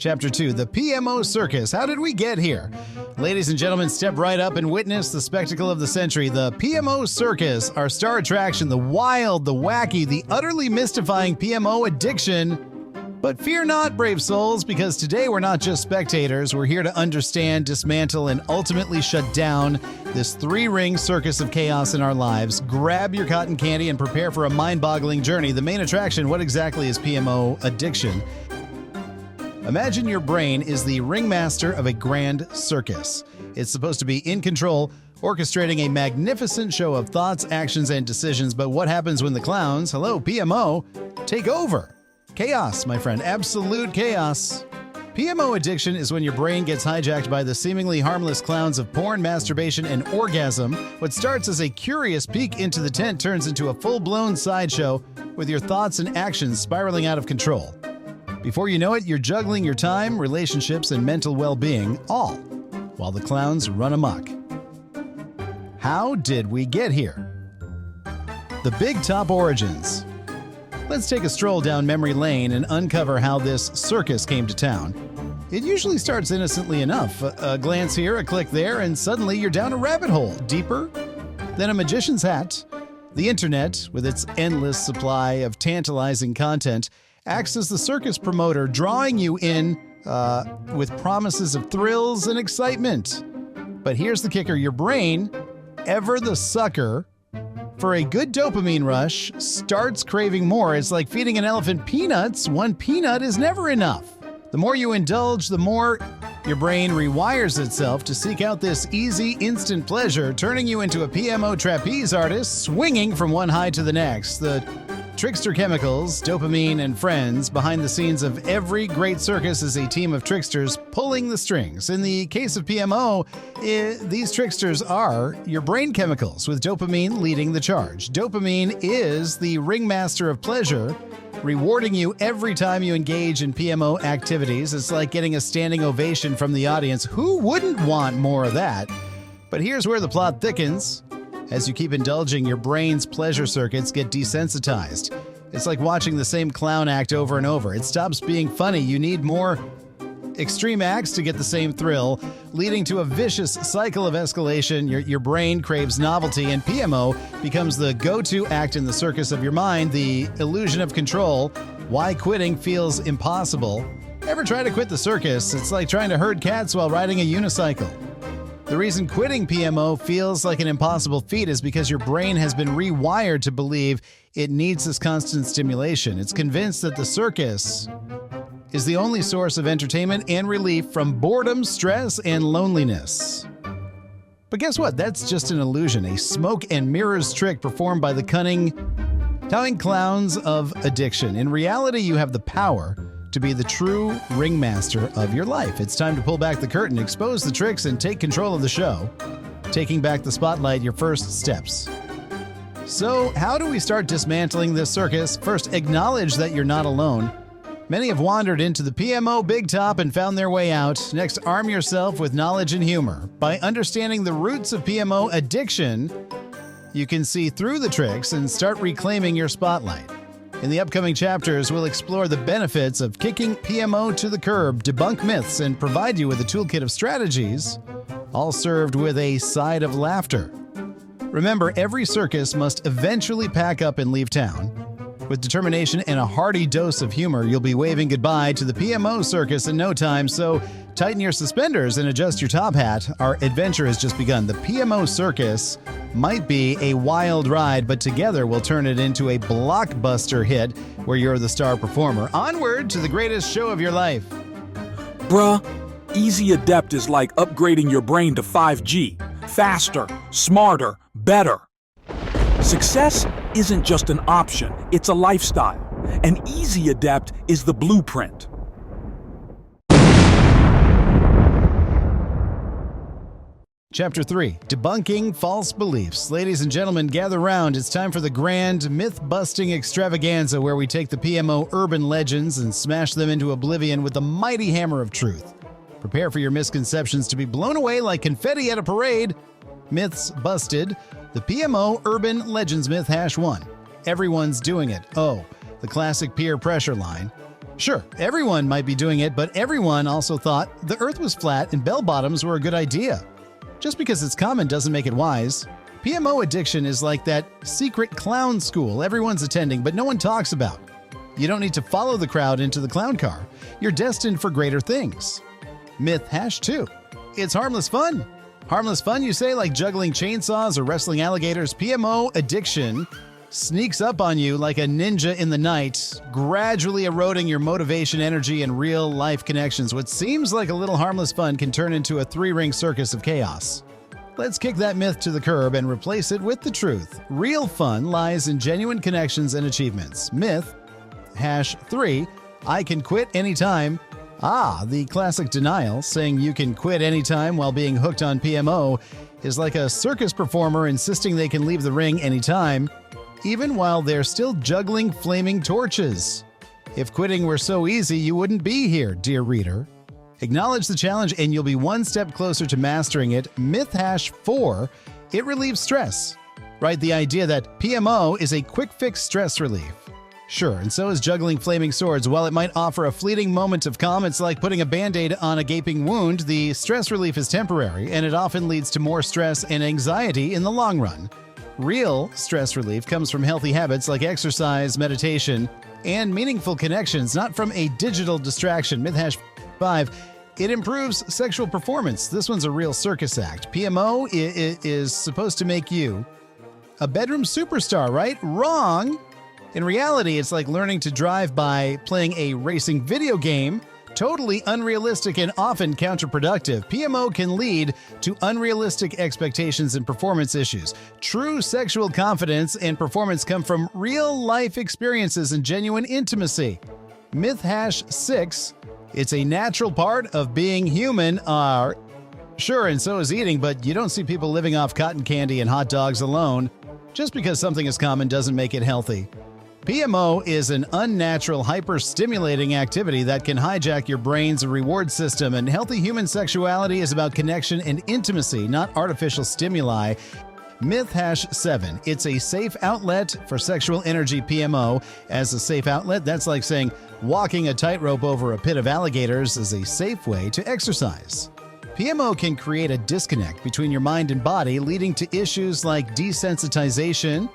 Chapter 2, the PMO Circus. How did we get here? Ladies and gentlemen, step right up and witness the spectacle of the century, the PMO Circus, our star attraction, the wild, the wacky, the utterly mystifying PMO addiction. But fear not, brave souls, because today we're not just spectators. We're here to understand, dismantle, and ultimately shut down this three-ring circus of chaos in our lives. Grab your cotton candy and prepare for a mind-boggling journey. The main attraction, what exactly is PMO addiction? Imagine your brain is the ringmaster of a grand circus. It's supposed to be in control, orchestrating a magnificent show of thoughts, actions, and decisions. But what happens when the clowns, hello, PMO, take over? Chaos, my friend, absolute chaos. PMO addiction is when your brain gets hijacked by the seemingly harmless clowns of porn, masturbation, and orgasm. What starts as a curious peek into the tent turns into a full-blown sideshow with your thoughts and actions spiraling out of control. Before you know it, you're juggling your time, relationships, and mental well-being, all while the clowns run amok. How did we get here? The Big Top Origins. Let's take a stroll down memory lane and uncover how this circus came to town. It usually starts innocently enough. A glance here, a click there, and suddenly you're down a rabbit hole, deeper than a magician's hat. The internet, with its endless supply of tantalizing content, acts as the circus promoter, drawing you in with promises of thrills and excitement. But here's the kicker. Your brain, ever the sucker for a good dopamine rush, starts craving more. It's like feeding an elephant peanuts. One peanut is never enough. The more you indulge, the more your brain rewires itself to seek out this easy, instant pleasure, turning you into a PMO trapeze artist, swinging from one high to the next. The trickster chemicals, dopamine, and friends behind the scenes of every great circus is a team of tricksters pulling the strings. In the case of PMO, these tricksters are your brain chemicals, with dopamine leading the charge. Dopamine is the ringmaster of pleasure, rewarding you every time you engage in PMO activities. It's like getting a standing ovation from the audience. Who wouldn't want more of that? But here's where the plot thickens. As you keep indulging, your brain's pleasure circuits get desensitized. It's like watching the same clown act over and over. It stops being funny. You need more extreme acts to get the same thrill, leading to a vicious cycle of escalation. Your brain craves novelty, and PMO becomes the go-to act in the circus of your mind, the illusion of control. Why quitting feels impossible. Ever try to quit the circus? It's like trying to herd cats while riding a unicycle. The reason quitting PMO feels like an impossible feat is because your brain has been rewired to believe it needs this constant stimulation. It's convinced that the circus is the only source of entertainment and relief from boredom, stress, and loneliness. But guess what? That's just an illusion, a smoke and mirrors trick performed by the cunning clowns of addiction. In reality, you have the power to be the true ringmaster of your life. It's time to pull back the curtain, expose the tricks, and take control of the show. Taking back the spotlight, your first steps. So, how do we start dismantling this circus? First, acknowledge that you're not alone. Many have wandered into the PMO Big Top and found their way out. Next, arm yourself with knowledge and humor. By understanding the roots of PMO addiction, you can see through the tricks and start reclaiming your spotlight. In the upcoming chapters, we'll explore the benefits of kicking PMO to the curb, debunk myths, and provide you with a toolkit of strategies, all served with a side of laughter. Remember, every circus must eventually pack up and leave town. With determination and a hearty dose of humor, you'll be waving goodbye to the PMO circus in no time, so tighten your suspenders and adjust your top hat. Our adventure has just begun. The PMO circus might be a wild ride, but together we'll turn it into a blockbuster hit where you're the star performer. Onward to the greatest show of your life. Bruh, Easy Adept is like upgrading your brain to 5G. Faster, smarter, better. Success isn't just an option, it's a lifestyle. And Easy Adept is the blueprint. Chapter 3, Debunking False Beliefs. Ladies and gentlemen, gather round. It's time for the grand myth-busting extravaganza where we take the PMO urban legends and smash them into oblivion with the mighty hammer of truth. Prepare for your misconceptions to be blown away like confetti at a parade. Myths busted. The PMO Urban Legends Myth #1. Everyone's doing it. Oh, the classic peer pressure line. Sure, everyone might be doing it, but everyone also thought the earth was flat and bell-bottoms were a good idea. Just because it's common doesn't make it wise. PMO addiction is like that secret clown school everyone's attending but no one talks about. You don't need to follow the crowd into the clown car. You're destined for greater things. Myth #2. It's harmless fun. Harmless fun, you say, like juggling chainsaws or wrestling alligators? PMO addiction sneaks up on you like a ninja in the night, gradually eroding your motivation, energy, and real-life connections. What seems like a little harmless fun can turn into a three-ring circus of chaos. Let's kick that myth to the curb and replace it with the truth. Real fun lies in genuine connections and achievements. Myth #3. I can quit anytime. The classic denial, saying you can quit anytime while being hooked on PMO, is like a circus performer insisting they can leave the ring anytime, even while they're still juggling flaming torches. If quitting were so easy, you wouldn't be here, dear reader. Acknowledge the challenge and you'll be one step closer to mastering it. Myth #4. It relieves stress. Right, the idea that PMO is a quick fix stress relief. Sure, and so is juggling flaming swords. While it might offer a fleeting moment of calm, it's like putting a Band-Aid on a gaping wound. The stress relief is temporary, and it often leads to more stress and anxiety in the long run. Real stress relief comes from healthy habits like exercise, meditation, and meaningful connections, not from a digital distraction. Myth #5. It improves sexual performance. This one's a real circus act. PMO is supposed to make you a bedroom superstar, right? Wrong! In reality, it's like learning to drive by playing a racing video game. Totally unrealistic and often counterproductive. PMO can lead to unrealistic expectations and performance issues. True sexual confidence and performance come from real-life experiences and genuine intimacy. Myth #6. It's a natural part of being human. Sure, and so is eating, but you don't see people living off cotton candy and hot dogs alone. Just because something is common doesn't make it healthy. PMO is an unnatural, hyper-stimulating activity that can hijack your brain's reward system, and healthy human sexuality is about connection and intimacy, not artificial stimuli. Myth #7. It's a safe outlet for sexual energy. PMO as a safe outlet, that's like saying walking a tightrope over a pit of alligators is a safe way to exercise. PMO can create a disconnect between your mind and body, leading to issues like desensitization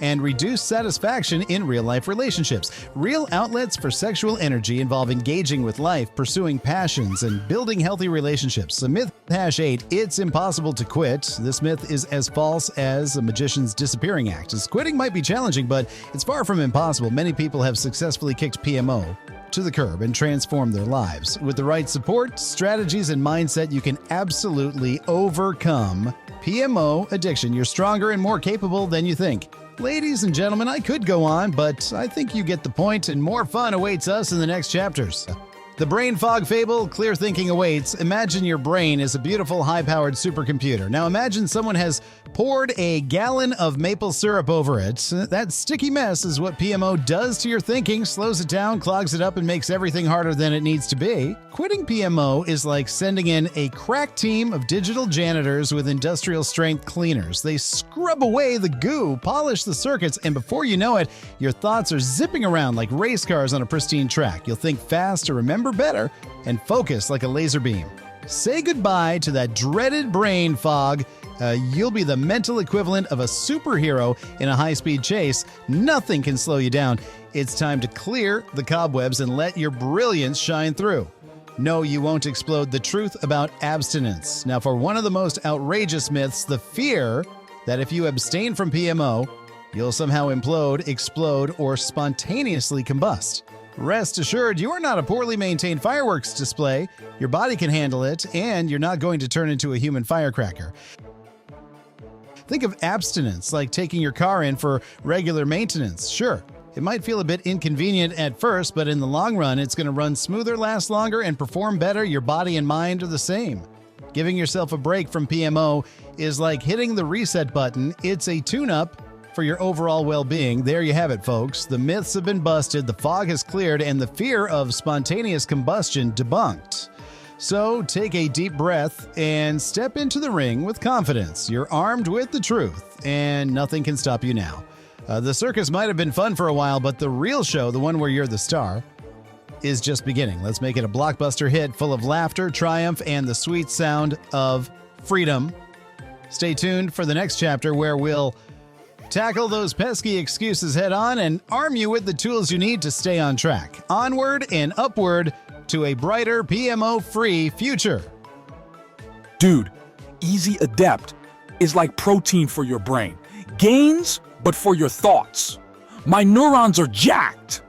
and reduced satisfaction in real-life relationships. Real outlets for sexual energy involve engaging with life, pursuing passions, and building healthy relationships. So myth #8, it's impossible to quit. This myth is as false as a magician's disappearing act. As quitting might be challenging, but it's far from impossible. Many people have successfully kicked PMO to the curb and transformed their lives. With the right support, strategies, and mindset, you can absolutely overcome PMO addiction. You're stronger and more capable than you think. Ladies and gentlemen, I could go on, but I think you get the point, and more fun awaits us in the next chapters. The brain fog fable, clear thinking awaits. Imagine your brain is a beautiful, high-powered supercomputer. Now imagine someone has poured a gallon of maple syrup over it. That sticky mess is what PMO does to your thinking, slows it down, clogs it up, and makes everything harder than it needs to be. Quitting PMO is like sending in a crack team of digital janitors with industrial-strength cleaners. They scrub away the goo, polish the circuits, and before you know it, your thoughts are zipping around like race cars on a pristine track. You'll think fast to remember better and focus like a laser beam. Say goodbye to that dreaded brain fog. You'll be the mental equivalent of a superhero in a high-speed chase. Nothing can slow you down. It's time to clear the cobwebs and let your brilliance shine through. No, you won't explode. The truth about abstinence. Now, for one of the most outrageous myths, the fear that if you abstain from PMO, you'll somehow implode, explode, or spontaneously combust. Rest assured, you are not a poorly maintained fireworks display. Your body can handle it, and you're not going to turn into a human firecracker. Think of abstinence like taking your car in for regular maintenance. Sure, it might feel a bit inconvenient at first, but in the long run, it's going to run smoother, last longer, and perform better. Your body and mind are the same. Giving yourself a break from PMO is like hitting the reset button. It's a tune-up for your overall well-being. There you have it, folks. The myths have been busted, the fog has cleared, and the fear of spontaneous combustion debunked. So take a deep breath and step into the ring with confidence. You're armed with the truth, and nothing can stop you now. The circus might have been fun for a while, but the real show, the one where you're the star, is just beginning. Let's make it a blockbuster hit full of laughter, triumph, and the sweet sound of freedom. Stay tuned for the next chapter where we'll tackle those pesky excuses head on and arm you with the tools you need to stay on track. Onward and upward to a brighter PMO-free future. Dude, Easy Adept is like protein for your brain. Gains, but for your thoughts. My neurons are jacked.